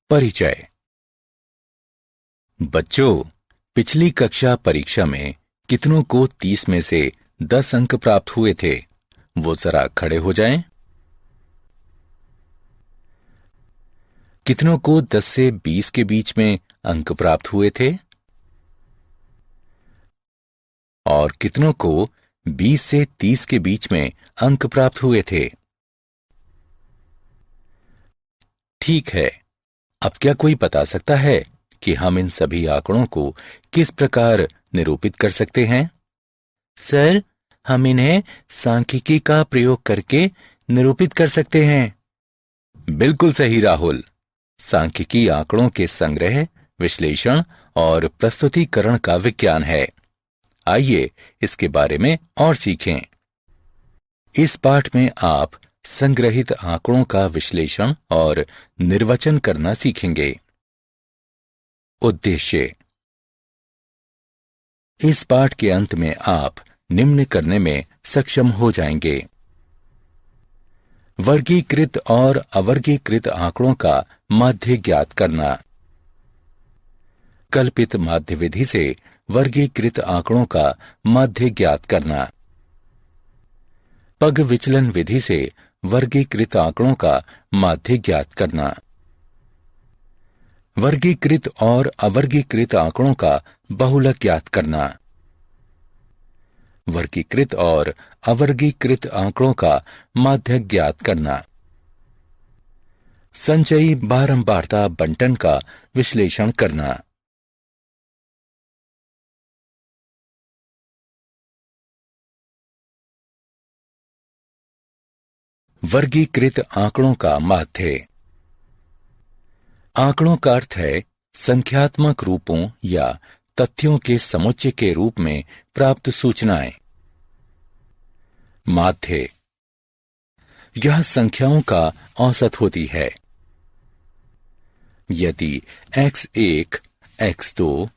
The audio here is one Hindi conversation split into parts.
परिचय। बच्चों, पिछली कक्षा परीक्षा में कितनों को 30 में से 10 अंक प्राप्त हुए थे? वो जरा खड़े हो जाएं। कितनों को 10 से 20 के बीच में अंक प्राप्त हुए थे? और कितनों को 20 से 30 के बीच में अंक प्राप्त हुए थे? ठीक है। अब क्या कोई बता सकता है कि हम इन सभी आंकड़ों को किस प्रकार निरूपित कर सकते हैं? सर, हम इन्हें सांख्यिकी का प्रयोग करके निरूपित कर सकते हैं। बिल्कुल सही राहुल। सांख्यिकी आंकड़ों के संग्रह, विश्लेषण और प्रस्तुतिकरण का विज्ञान है। आइए इसके बारे में और सीखें। इस पाठ में आप संग्रहित आंकड़ों का विश्लेषण और निर्वचन करना सीखेंगे। उद्देश्य। इस पाठ के अंत में आप निम्न करने में सक्षम हो जाएंगे। वर्गीकृत और अवर्गीकृत आंकड़ों का माध्य ज्ञात करना। कल्पित माध्य विधि से वर्गीकृत आंकड़ों का माध्य ज्ञात करना। पग विचलन विधि से वर्गीकृत आंकड़ों का माध्य ज्ञात करना। वर्गीकृत और अवर्गीकृत आंकड़ों का बहुलक ज्ञात करना। वर्गीकृत और अवर्गीकृत आंकड़ों का माध्य ज्ञात करना। संचयी बारंबारता बंटन का विश्लेषण करना। वर्गीकृत आंकड़ों का माध्य। आंकड़ों का अर्थ है संख्यात्मक रूपों या तथ्यों के समुच्चय के रूप में प्राप्त सूचनाएं। माध्य। यह संख्याओं का औसत होती है। यदि x1, x2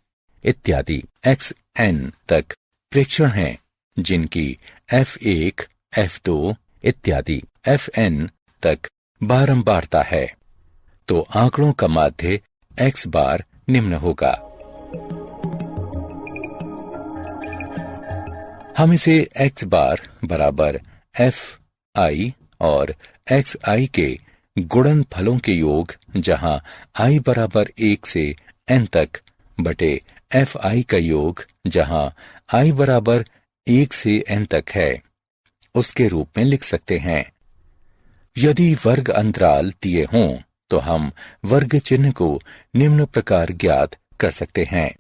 इत्यादि xn तक प्रेक्षण हैं, जिनकी f1, f2 इत्यादि fn तक बारंबारता है, तो आंकड़ों का माध्य x बार निम्न होगा। हम इसे x बार बराबर fi और xi के गुणनफलों के योग, जहां i बराबर 1 से n तक बटे fi का योग, जहां i बराबर 1 से n तक है, उसके रूप में लिख सकते हैं। यदि वर्ग अंतराल दिए हों तो हम वर्ग चिन्ह को निम्न प्रकार ज्ञात कर सकते हैं।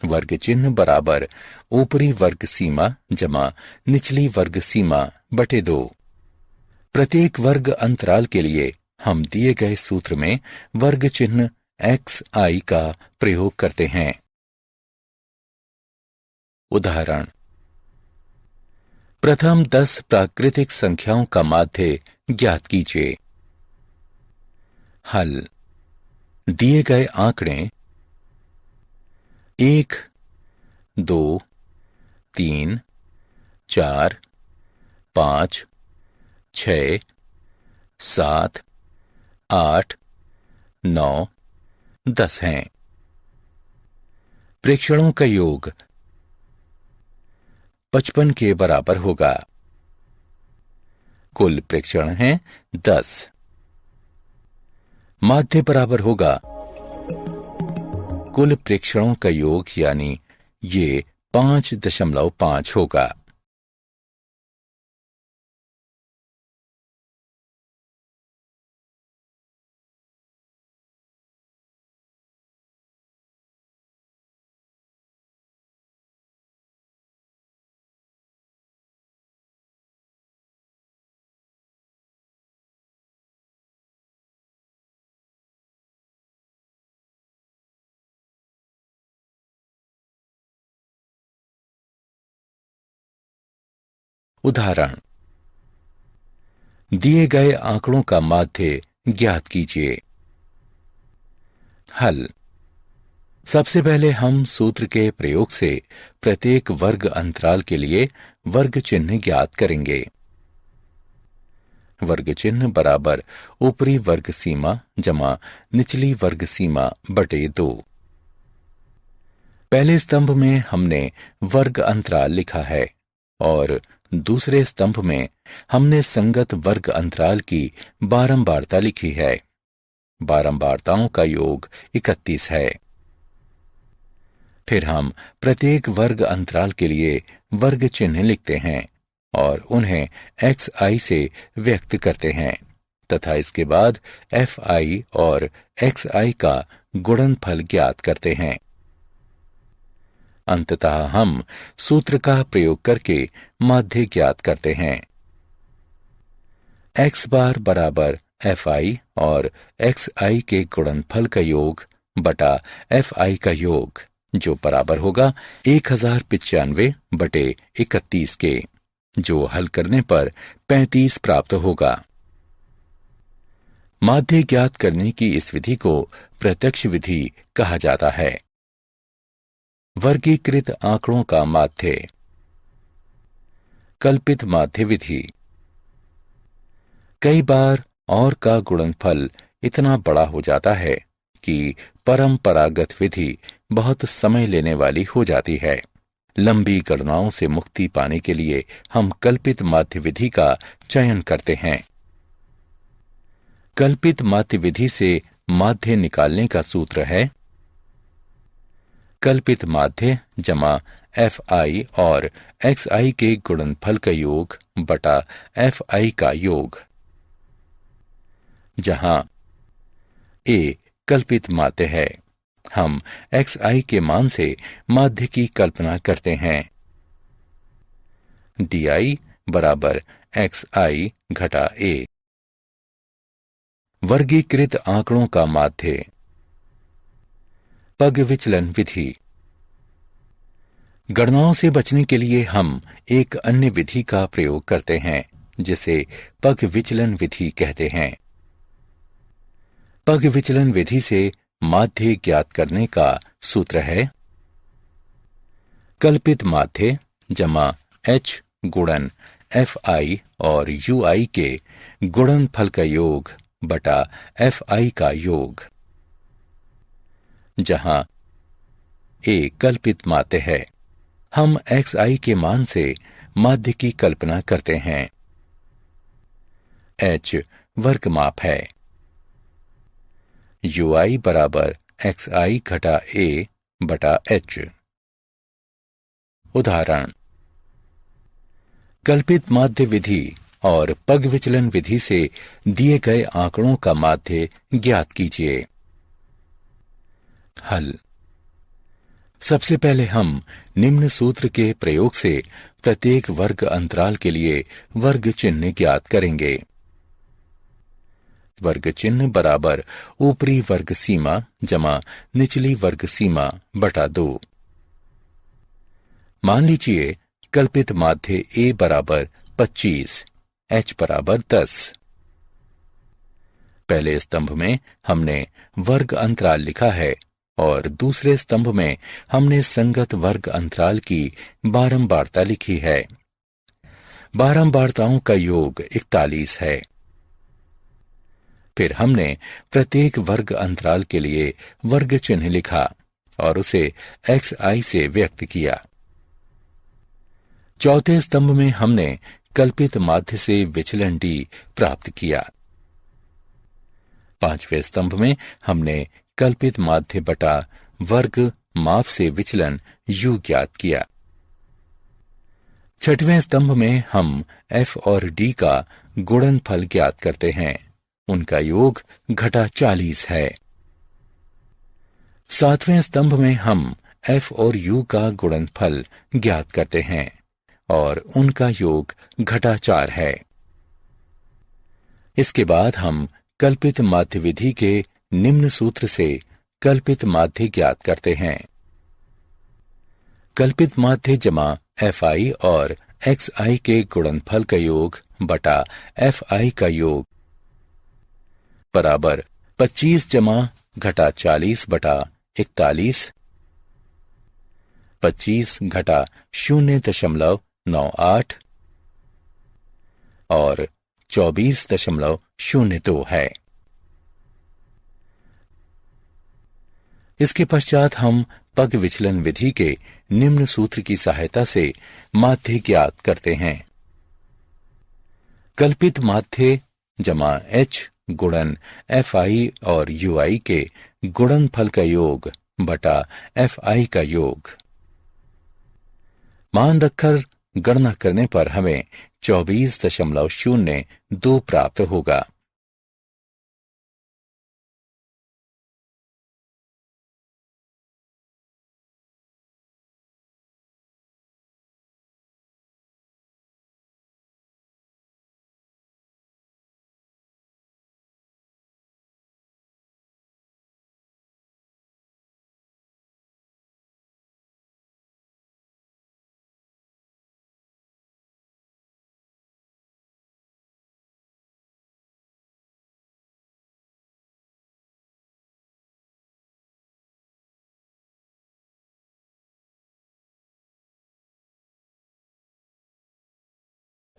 वर्ग चिन्ह बराबर ऊपरी वर्ग सीमा जमा निचली वर्ग सीमा बटे 2। प्रत्येक वर्ग अंतराल के लिए हम दिए गए सूत्र में वर्ग चिन्ह xi का प्रयोग करते हैं। उदाहरण। प्रथम 10 प्राकृतिक संख्याओं का माध्य ज्ञात कीजिए। हल। दिए गए आंकड़े 1, 2, 3, 4, 5, 6, 7, 8, 9, 10 हैं। प्रेक्षणों का योग 55 के बराबर होगा। कुल प्रेक्षण हैं 10। माध्य बराबर होगा कुल प्रेक्षणों का योग, यानी ये 5.5 होगा। उदाहरण। दिए गए आंकड़ों का माध्य ज्ञात कीजिए। हल। सबसे पहले हम सूत्र के प्रयोग से प्रत्येक वर्ग अंतराल के लिए वर्ग चिन्ह ज्ञात करेंगे। वर्ग चिन्ह बराबर ऊपरी वर्ग सीमा जमा निचली वर्ग सीमा बटे 2। पहले स्तंभ में हमने वर्ग अंतराल लिखा है और दूसरे स्तंभ में हमने संगत वर्ग अंतराल की बारंबारता लिखी है। बारंबारताओं का योग 31 है। फिर हम प्रत्येक वर्ग अंतराल के लिए वर्ग चिन्ह लिखते हैं और उन्हें xi से व्यक्त करते हैं तथा इसके बाद fi और xi का गुणनफल ज्ञात करते हैं। अंततः हम सूत्र का प्रयोग करके माध्य ज्ञात करते हैं। x बार बराबर fi और xi के गुणनफल का योग बटा fi का योग, जो बराबर होगा 1095 बटे 31 के, जो हल करने पर 35 प्राप्त होगा। माध्य ज्ञात करने की इस विधि को प्रत्यक्ष विधि कहा जाता है। वर्गीकृत आंकड़ों का माध्य। कल्पित माध्य विधि। कई बार और का गुणनफल इतना बड़ा हो जाता है कि परंपरागत विधि बहुत समय लेने वाली हो जाती है। लंबी गणनाओं से मुक्ति पाने के लिए हम कल्पित माध्य विधि का चयन करते हैं। कल्पित माध्य विधि से माध्य निकालने का सूत्र है कल्पित माध्य जमा fi और xi के गुणनफल का योग बटा fi का योग, जहां a कल्पित माध्य है। हम xi के मान से माध्य की कल्पना करते हैं। di बराबर xi घटा a। वर्गीकृत आंकड़ों का माध्य। पग विचलन विधि। गणनाओं से बचने के लिए हम एक अन्य विधि का प्रयोग करते हैं जिसे पग विचलन विधि कहते हैं। पग विचलन विधि से माध्य ज्ञात करने का सूत्र है कल्पित माध्य जमा h गुणन fi और ui के गुणनफल का योग बटा fi का योग, जहां a कल्पित माध्य है। हम xi के मान से माध्य की कल्पना करते हैं। h वर्ग माप है। ui बराबर xi घटा a बटा h। उदाहरण। कल्पित माध्य विधि और पग विचलन विधि से दिए गए आंकड़ों का माध्य ज्ञात कीजिए। हल। सबसे पहले हम निम्न सूत्र के प्रयोग से प्रत्येक वर्ग अंतराल के लिए वर्ग चिन्ह ज्ञात करेंगे। वर्ग चिन्ह बराबर ऊपरी वर्ग सीमा जमा निचली वर्ग सीमा बटा 2। मान लीजिए कल्पित माध्य a बराबर 25, h बराबर 10। पहले स्तंभ में हमने वर्ग अंतराल लिखा है और दूसरे स्तंभ में हमने संगत वर्ग अंतराल की बारंबारता लिखी है। बारंबारताओं का योग 41 है। फिर हमने प्रत्येक वर्ग अंतराल के लिए वर्ग चिन्ह लिखा और उसे xi से व्यक्त किया। चौथे स्तंभ में हमने कल्पित माध्य से विचलन d प्राप्त किया। पांचवें स्तंभ में हमने कल्पित माध्य बटा वर्ग माप से विचलन u ज्ञात किया। छठवें स्तंभ में हम f और d का गुणनफल ज्ञात करते हैं। उनका योग घटा 40 है। सातवें स्तंभ में हम f और u का गुणनफल ज्ञात करते हैं और उनका योग घटा 4 है। इसके बाद हम कल्पित माध्य विधि के निम्न सूत्र से कल्पित माध्य ज्ञात करते हैं। कल्पित माध्य जमा fi और xi के गुणनफल का योग बटा fi का योग बराबर 25 जमा घटा 40 बटा 41, 25 घटा 0.98 और 24.02 है। इसके पश्चात हम पग विचलन विधि के निम्न सूत्र की सहायता से माध्य ज्ञात करते हैं। कल्पित माध्य जमा h गुणन fi और ui के गुणनफल का योग बटा fi का योग। मान रखकर गणना करने पर हमें 24.02 प्राप्त होगा।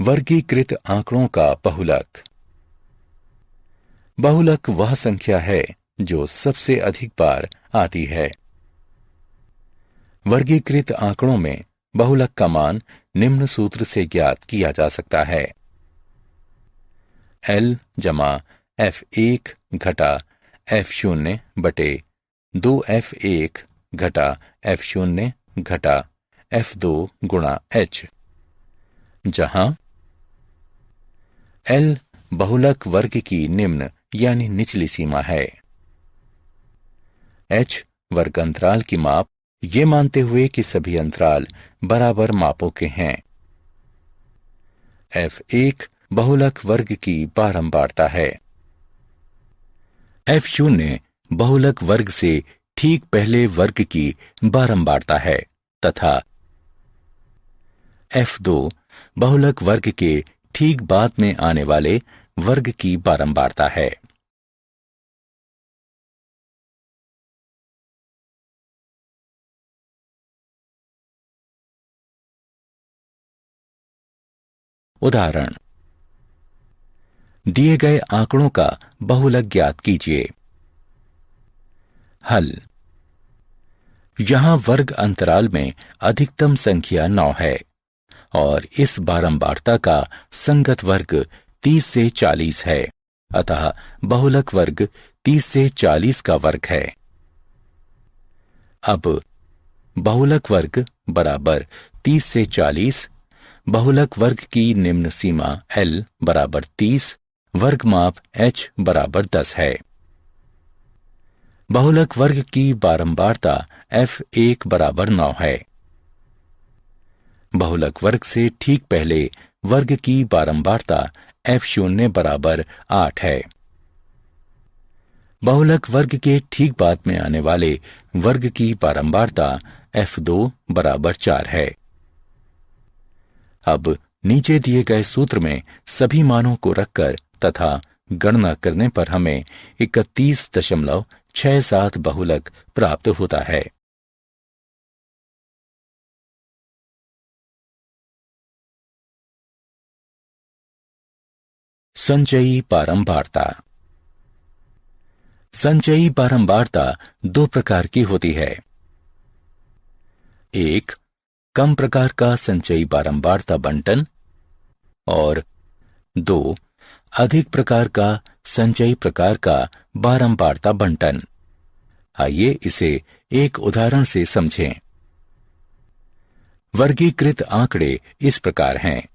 वर्गीकृत आंकड़ों का बहुलक। बहुलक वह संख्या है जो सबसे अधिक बार आती है। वर्गीकृत आंकड़ों में बहुलक का मान निम्न सूत्र से ज्ञात किया जा सकता है। L जमा F1 घटा F0 बटे 2F1 घटा F0 घटा F2 गुणा H, जहां L बहुलक वर्ग की निम्न यानी निचली सीमा है। H वर्ग अंतराल की माप, ये मानते हुए कि सभी अंतराल बराबर मापों के हैं। F1 बहुलक वर्ग की बारंबारता है। F0 बहुलक वर्ग से ठीक पहले वर्ग की बारंबारता है तथा F2 बहुलक वर्ग के ठीक बाद में आने वाले वर्ग की बारंबारता है। उदाहरण, दिए गए आंकड़ों का बहुलक ज्ञात कीजिए। हल, यहां वर्ग अंतराल में अधिकतम संख्या 9 है और इस बारंबारता का संगत वर्ग 30 से 40 है, अतः बहुलक वर्ग 30 से 40 का वर्ग है। अब बहुलक वर्ग बराबर 30 से 40, बहुलक वर्ग की निम्न सीमा L बराबर 30, वर्ग माप H बराबर 10 है। बहुलक वर्ग की बारंबारता F1 बराबर 9 है। बहुलक वर्ग से ठीक पहले वर्ग की बारंबारता F0 बराबर 8 है। बहुलक वर्ग के ठीक बाद में आने वाले वर्ग की बारंबारता F2 बराबर 4 है। अब नीचे दिए गए सूत्र में सभी मानों को रखकर तथा गणना करने पर हमें 31.67 बहुलक प्राप्त होता है। संचयी बारंबारता। संचयी बारंबारता दो प्रकार की होती है। एक, कम प्रकार का संचयी बारंबारता बंटन और 2, अधिक प्रकार का संचयी प्रकार का बारंबारता बंटन। आइए इसे एक उदाहरण से समझें। वर्गीकृत आंकड़े इस प्रकार हैं।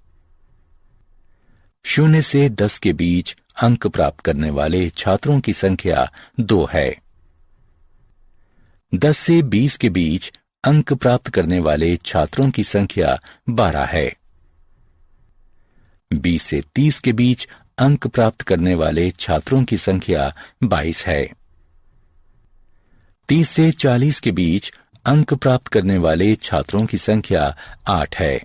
0 से 10 के बीच अंक प्राप्त करने वाले छात्रों की संख्या 2 है। 10 से 20 के बीच अंक प्राप्त करने वाले छात्रों की संख्या 12 है। 20 से 30 के बीच अंक प्राप्त करने वाले छात्रों की संख्या 22 है। 30 से 40 के बीच अंक प्राप्त करने वाले छात्रों की संख्या 8 है।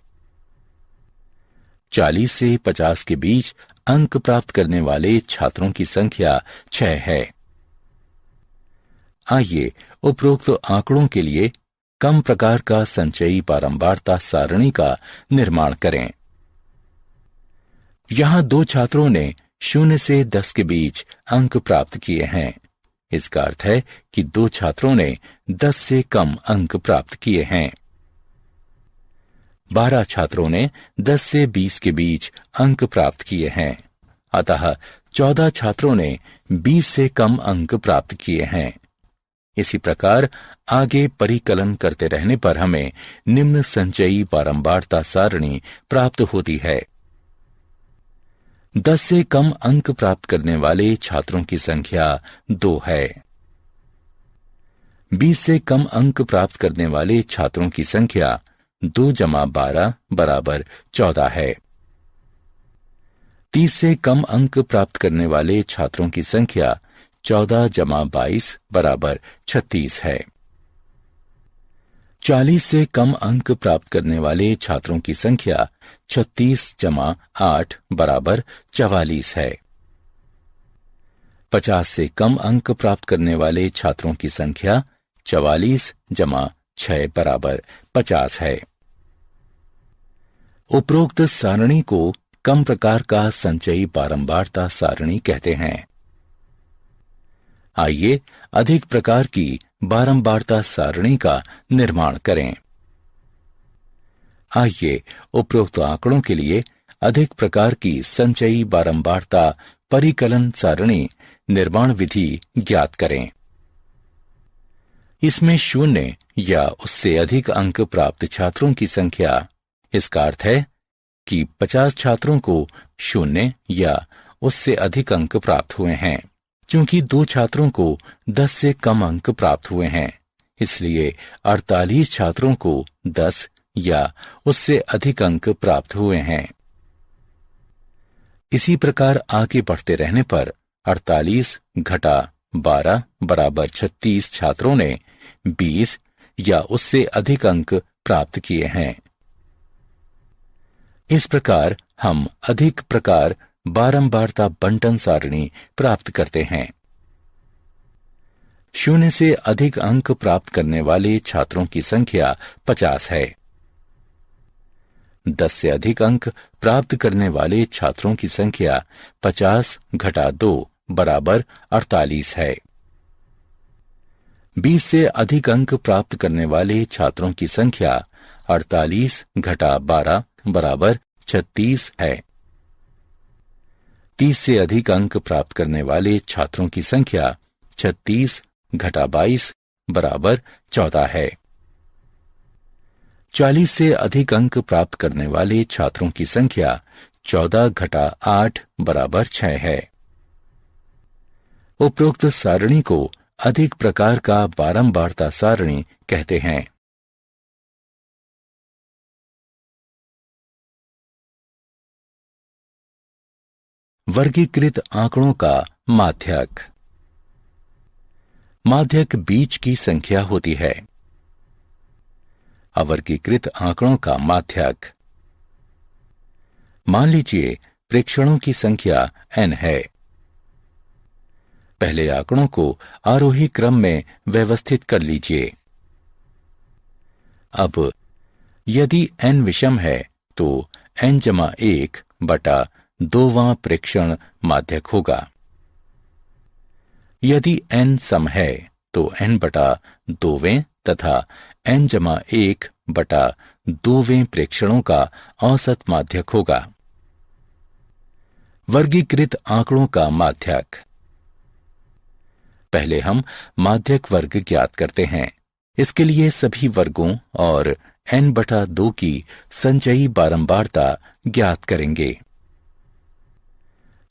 40 से 50 के बीच अंक प्राप्त करने वाले छात्रों की संख्या 6 है। आइए उपरोक्त आंकड़ों के लिए कम प्रकार का संचयी बारंबारता सारणी का निर्माण करें। यहां 2 छात्रों ने 0 से 10 के बीच अंक प्राप्त किए हैं। इसका अर्थ है कि 2 छात्रों ने 10 से कम अंक प्राप्त किए हैं। 12 छात्रों ने 10 से 20 के बीच अंक प्राप्त किए हैं। अतः 14 छात्रों ने 20 से कम अंक प्राप्त किए हैं। इसी प्रकार आगे परिकलन करते रहने पर हमें निम्न संचयी बारंबारता सारणी प्राप्त होती है। 10 से कम अंक प्राप्त करने वाले छात्रों की संख्या 2 है। 20 से कम अंक प्राप्त करने वाले छात्रों की संख्या 2 जमा 12 बराबर 14 है। 30 से कम अंक प्राप्त करने वाले छात्रों की संख्या 14 जमा 22 बराबर 36 है। 40 से कम अंक प्राप्त करने वाले छात्रों की संख्या 36 जमा 8 बराबर 44 है। 50 से कम अंक प्राप्त करने वाले छात्रों की संख्या 44 जमा 6 बराबर 50 है। उपरोक्त सारणी को कम प्रकार का संचयी बारंबारता सारणी कहते हैं। आइए अधिक प्रकार की बारंबारता सारणी का निर्माण करें। आइए उपरोक्त आंकड़ों के लिए अधिक प्रकार की संचयी बारंबारता परिकलन सारणी निर्माण विधि ज्ञात करें। इसमें 0 या उससे अधिक अंक प्राप्त छात्रों की संख्या, इसका अर्थ है कि 50 छात्रों को 0 या उससे अधिक अंक प्राप्त हुए हैं। चूंकि 2 छात्रों को 10 से कम अंक प्राप्त हुए हैं, इसलिए 48 छात्रों को 10 या उससे अधिक अंक प्राप्त हुए हैं। इसी प्रकार आगे बढ़ते रहने पर 48 घटा 12 बराबर 36 छात्रों ने 20 या उससे अधिक अंक प्राप्त किए हैं। इस प्रकार हम अधिक प्रकार बारंबारता बंटन सारणी प्राप्त करते हैं। 0 से अधिक अंक प्राप्त करने वाले छात्रों की संख्या 50 है। 10 से अधिक अंक प्राप्त करने वाले छात्रों की संख्या 50 घटा 2 बराबर 48 है। 20 से अधिक अंक प्राप्त करने वाले छात्रों की संख्या 48 घटा 12 बराबर 36 है। 30 से अधिक अंक प्राप्त करने वाले छात्रों की संख्या 36 घटा 22 बराबर 14 है। 40 से अधिक अंक प्राप्त करने वाले छात्रों की संख्या 14 घटा 8 बराबर 6 है। उपरोक्त सारणी को अधिक प्रकार का बारंबारता सारणी कहते हैं। वर्गीकृत आंकड़ों का माध्यक। माध्यक बीज की संख्या होती है। अवर्गीकृत आंकड़ों का माध्यक। मान लीजिए प्रेक्षणों की संख्या n है। पहले आंकड़ों को आरोही क्रम में व्यवस्थित कर लीजिए। अब यदि n विषम है तो n जमा 1 बटा 2वां प्रेक्षण माध्यक होगा। यदि n सम है तो n बटा 2वें तथा n जमा 1 बटा 2वें प्रेक्षणों का औसत माध्यक होगा। वर्गीकृत आंकड़ों का माध्यक। पहले हम माध्यक वर्ग ज्ञात करते हैं। इसके लिए सभी वर्गों और n बटा 2 की संचयी बारंबारता ज्ञात करेंगे।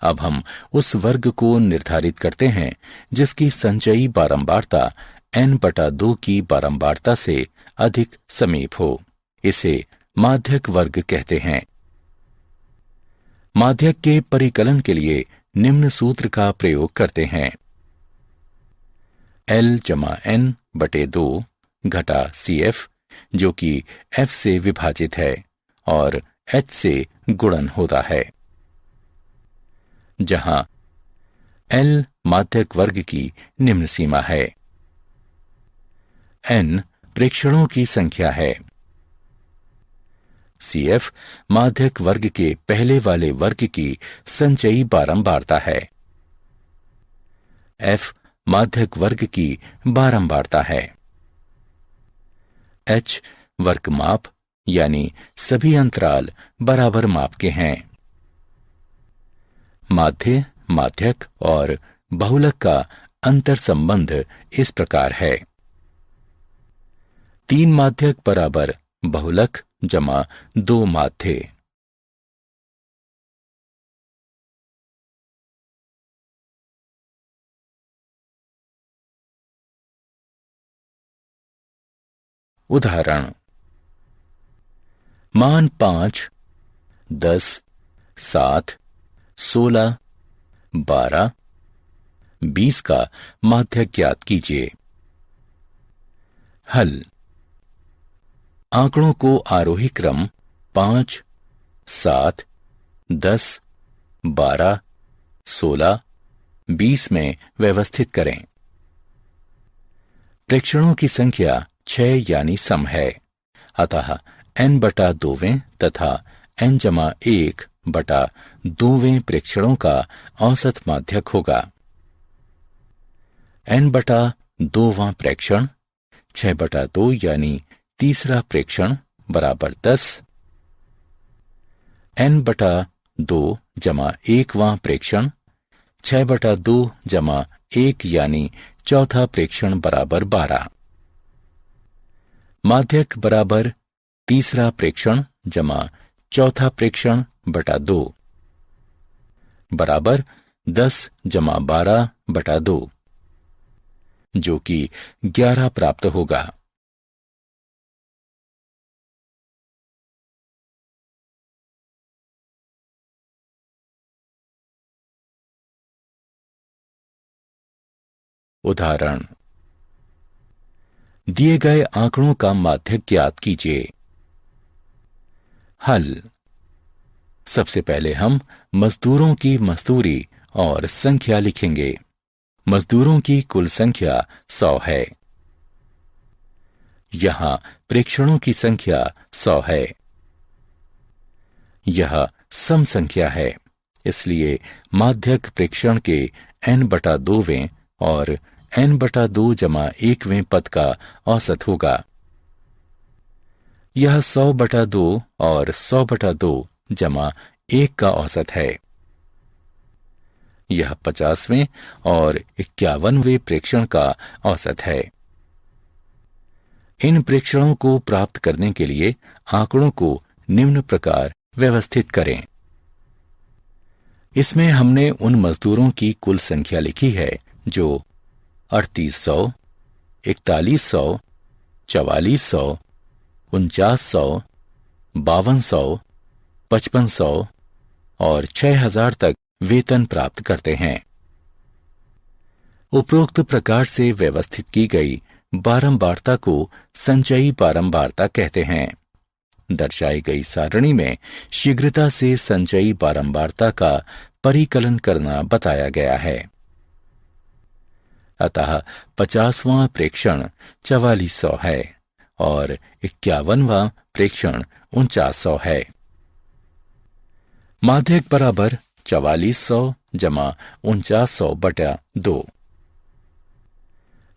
अब हम उस वर्ग को निर्धारित करते हैं जिसकी संचयी बारंबारता n बटा 2 की बारंबारता से अधिक समीप हो। इसे माध्यक वर्ग कहते हैं। माध्यक के परिकलन के लिए निम्न सूत्र का प्रयोग करते हैं। L जमा n बटे 2 घटा CF जो कि F से विभाजित है और H से गुणन होता है, जहां L माध्यक वर्ग की निम्न सीमा है। n प्रेक्षणों की संख्या है। CF माध्यक वर्ग के पहले वाले वर्ग की संचयी बारंबारता है। F माध्यक वर्ग की बारंबारता है। H वर्ग माप यानी सभी अंतराल बराबर माप के हैं। माध्य, माध्यक और बहुलक का अंतर संबंध इस प्रकार है। 3 माध्यक बराबर बहुलक जमा 2 माध्य। उदाहरण: मान 5, 10, 7, 16, 12, 20 का माध्यक ज्ञात कीजिए। हल: आंकड़ों को आरोही क्रम 5, 7, 10, 12, 16, 20 में व्यवस्थित करें। प्रेक्षणों की संख्या 6 यानी सम है, अतः n/2 तथा n/1/2 प्रेक्षणों का औसत माध्यक होगा। n/2 प्रेक्षण 6/2 यानी तीसरा प्रेक्षण बराबर 10। n/2 जमा 1वां प्रेक्षण 6/2 जमा 1 यानी चौथा प्रेक्षण बराबर 12। माध्यक बराबर तीसरा प्रेक्षण जमा चौथा प्रेक्षण बटा 2 बराबर 10 जमा 12/2 जो कि 11 प्राप्त होगा। उदाहरण: दिए गए आंकड़ों का माध्यक ज्ञात कीजिए। हल: सबसे पहले हम मजदूरों की मजदूरी और संख्या लिखेंगे। मजदूरों की कुल संख्या 100 है। यहां प्रेक्षणों की संख्या 100 है। यह सम संख्या है, इसलिए माध्यक प्रेक्षण के n/2 और n/2 जमा 1वें पद का औसत होगा। यह 100/2 और 100/2 जमा 1 का औसत है। यह 50वें और 51वें प्रेक्षण का औसत है। इन प्रेक्षणों को प्राप्त करने के लिए आंकड़ों को निम्न प्रकार व्यवस्थित करें। इसमें हमने उन मजदूरों की कुल संख्या लिखी है जो 3800, 4100, 4400, 4900, 5200, 5500 और 6000 तक वेतन प्राप्त करते हैं। उपरोक्त प्रकार से व्यवस्थित की गई बारंबारता को संचयी बारंबारता कहते हैं। दर्शाई गई सारणी में शीघ्रता से संचयी बारंबारता का परिकलन करना बताया गया है। अतः 50वां प्रेक्षण 4400 है और 51वां प्रेक्षण 4900 है। माध्यक बराबर 4400 जमा 4900/2।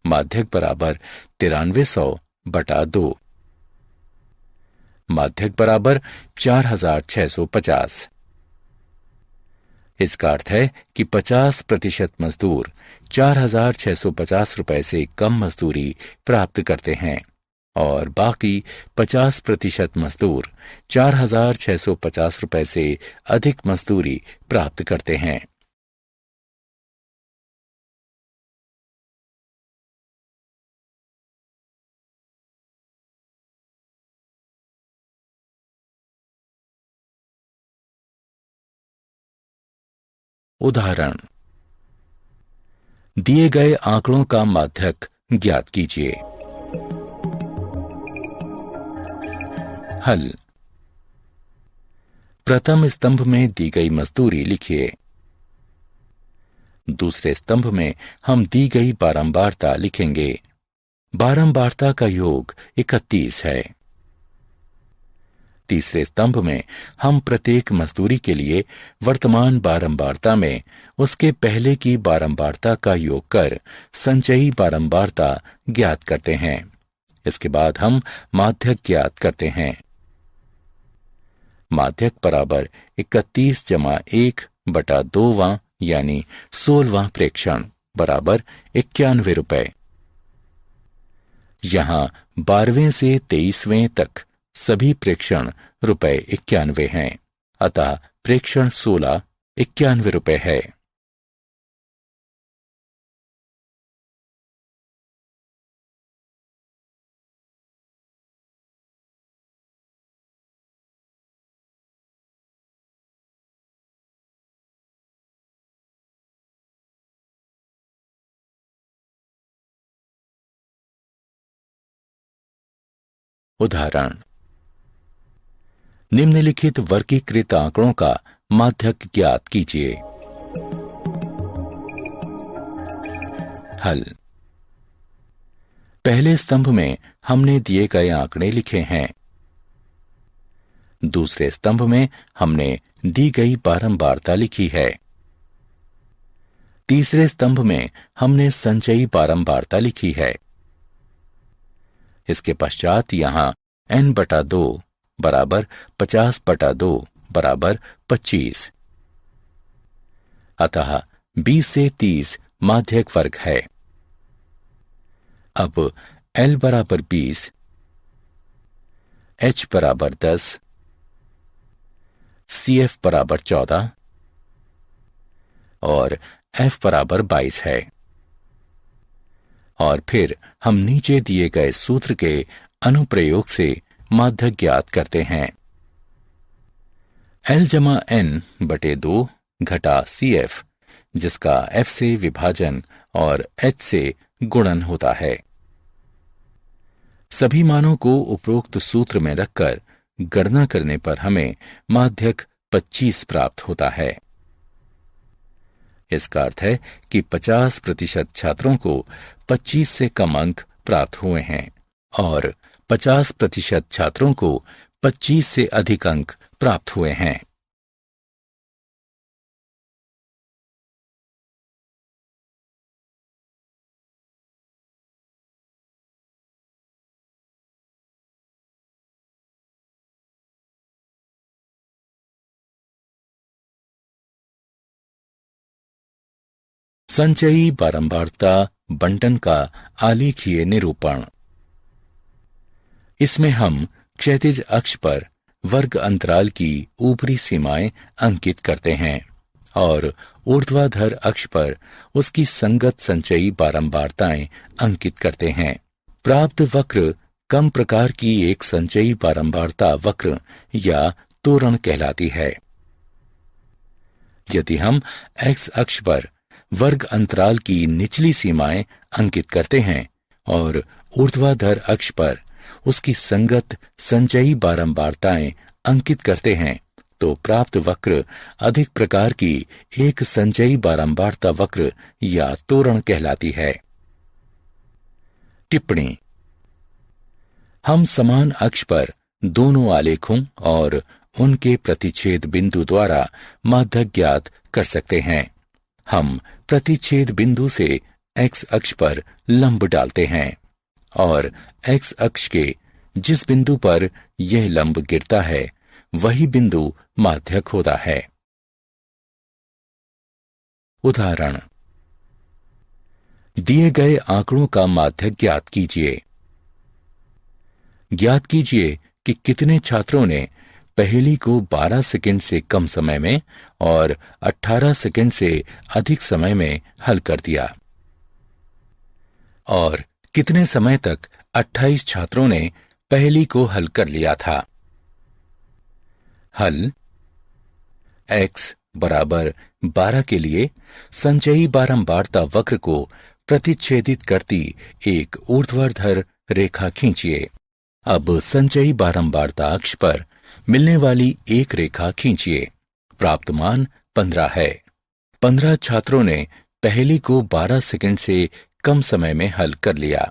माध्यक बराबर 9300/2। माध्यक बराबर 4650। इसका अर्थ है कि 50% मजदूर 4650 रुपए से कम मजदूरी प्राप्त करते हैं और बाकी 50% मजदूर 4650 रुपए से अधिक मजदूरी प्राप्त करते हैं। उदाहरण: दिए गए आंकड़ों का माध्यक ज्ञात कीजिए। हल: प्रथम स्तंभ में दी गई मजदूरी लिखिए। दूसरे स्तंभ में हम दी गई बारंबारता लिखेंगे। बारंबारता का योग 31 है। तीसरे स्तंभ में हम प्रत्येक मजदूरी के लिए वर्तमान बारंबारता में उसके पहले की बारंबारता का योग कर संचयी बारंबारता ज्ञात करते हैं। इसके बाद हम माध्यक ज्ञात करते हैं। माध्यक बराबर 31 जमा 1 बटा 2वां यानी 16वां प्रेक्षण बराबर 91 रुपए। यहां 12वें से 23वें तक सभी प्रेक्षण रुपए 91 हैं, अतः प्रेक्षण 16 91 रुपए है। उदाहरण, निम्नलिखित वर्गीकृत आंकड़ों का माध्यक ज्ञात कीजिए। हल। पहले स्तंभ में हमने दिए गए आंकड़े लिखे हैं। दूसरे स्तंभ में हमने दी गई बारंबारता लिखी है। तीसरे स्तंभ में हमने संचयी बारंबारता लिखी है। इसके पश्चात यहां n बटा 2 बराबर 50 बटा 2 बराबर 25, अतः 20 से 30 माध्यक वर्ग है। अब L बराबर 20, H बराबर 10, CF बराबर 14 और F बराबर 22 है। और फिर हम नीचे दिए गए सूत्र के अनुप्रयोग से माध्यक ज्ञात करते हैं। L जमा N बटे 2 घटा CF, जिसका F से विभाजन और H से गुणन होता है। सभी मानों को उपरोक्त सूत्र में रखकर गणना करने पर हमें माध्यक 25 प्राप्त होता है। इसका अर्थ है कि 50% छात्रों को 25 से कम अंक प्राप्त हुए हैं और 50% छात्रों को 25 से अधिक अंक प्राप्त हुए हैं। संचयी बारंबारता बंटन का आलेखीय निरूपण। इसमें हम क्षैतिज अक्ष पर वर्ग अंतराल की ऊपरी सीमाएं अंकित करते हैं और ऊर्ध्वाधर अक्ष पर उसकी संगत संचयी बारंबारताएं अंकित करते हैं। प्राप्त वक्र कम प्रकार की एक संचयी बारंबारता वक्र या तोरण कहलाती है। यदि हम एक्स अक्ष पर वर्ग अंतराल की निचली सीमाएं अंकित करते हैं और ऊर्ध्वाधर अक्ष पर उसकी संगत संचयी बारंबारताएं अंकित करते हैं, तो प्राप्त वक्र अधिक प्रकार की एक संचयी बारंबारता वक्र या तोरण कहलाती है। टिप्पणी। हम समान अक्ष पर दोनों आलेखों और उनके प्रतिच्छेद बिंदु द्वारा माध्यक ज्ञात कर सकते हैं। हम प्रतिच्छेद बिंदु से एक्स अक्ष पर लंब डालते हैं और एक्स अक्ष के जिस बिंदु पर यह लंब गिरता है वही बिंदु माध्यक होता है। उदाहरण, दिए गए आंकड़ों का माध्यक ज्ञात कीजिए। ज्ञात कीजिए कि कितने छात्रों ने पहेली को 12 सेकंड से कम समय में और 18 सेकंड से अधिक समय में हल कर दिया और कितने समय तक 28 छात्रों ने पहेली को हल कर लिया था। हल। x बराबर 12 के लिए संचयी बारंबारता वक्र को प्रतिच्छेदित करती एक ऊर्ध्वाधर रेखा खींचिए। अब संचयी बारंबारता अक्ष पर मिलने वाली एक रेखा खींचिए। प्राप्त मान 15 है। 15 छात्रों ने पहेली को 12 सेकंड से कम समय में हल कर लिया।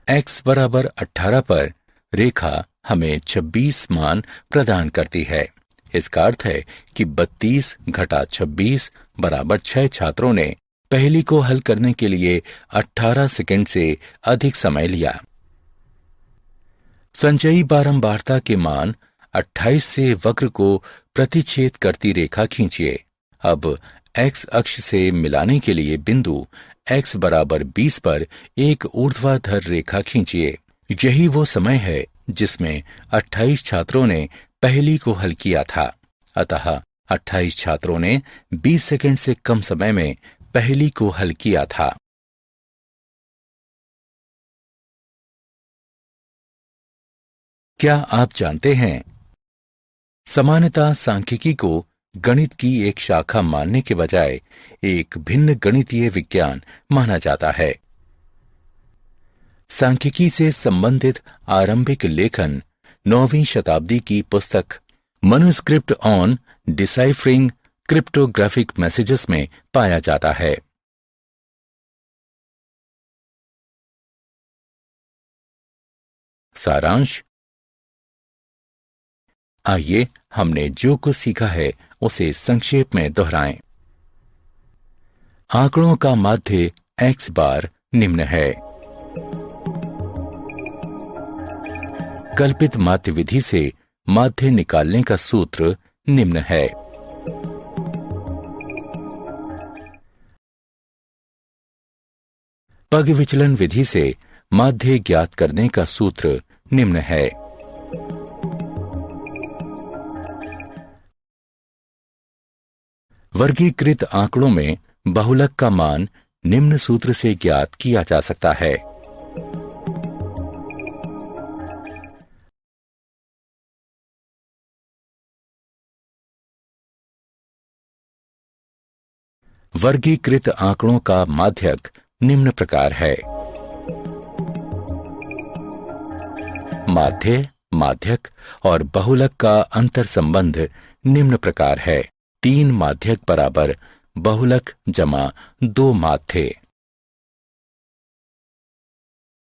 x बराबर 18 पर रेखा हमें 26 मान प्रदान करती है। इसका अर्थ है कि 32 घटा 26 बराबर 6 छात्रों ने पहेली को हल करने के लिए 18 सेकंड से अधिक समय लिया। संचयी बारंबारता के मान 28 से वक्र को प्रतिच्छेद करती रेखा खींचिए। अब x अक्ष से मिलाने के लिए बिंदु x बराबर 20 पर एक ऊर्ध्वाधर रेखा खींचिए। यही वो समय है जिसमें 28 छात्रों ने पहेली को हल किया था। अतः 28 छात्रों ने 20 सेकंड से कम समय में पहेली को हल किया था। क्या आप जानते हैं, समानता सांख्यिकी को गणित की एक शाखा मानने के बजाय एक भिन्न गणितीय विज्ञान माना जाता है। सांख्यिकी से संबंधित आरंभिक लेखन 9वीं शताब्दी की पुस्तक manuscript on deciphering cryptographic messages में पाया जाता है। सारांश। आइए हमने जो कुछ सीखा है उसे संक्षेप में दोहराएं। आंकड़ों का माध्य x बार निम्न है। कल्पित माध्य विधि से माध्य निकालने का सूत्र निम्न है। पग विचलन विधि से माध्य ज्ञात करने का सूत्र निम्न है। वर्गीकृत आंकड़ों में बहुलक का मान निम्न सूत्र से ज्ञात किया जा सकता है। वर्गीकृत आंकड़ों का माध्यक निम्न प्रकार है। माध्य, माध्यक और बहुलक का अंतर संबंध निम्न प्रकार है। 3 माध्यक बराबर बहुलक जमा 2 माध्य।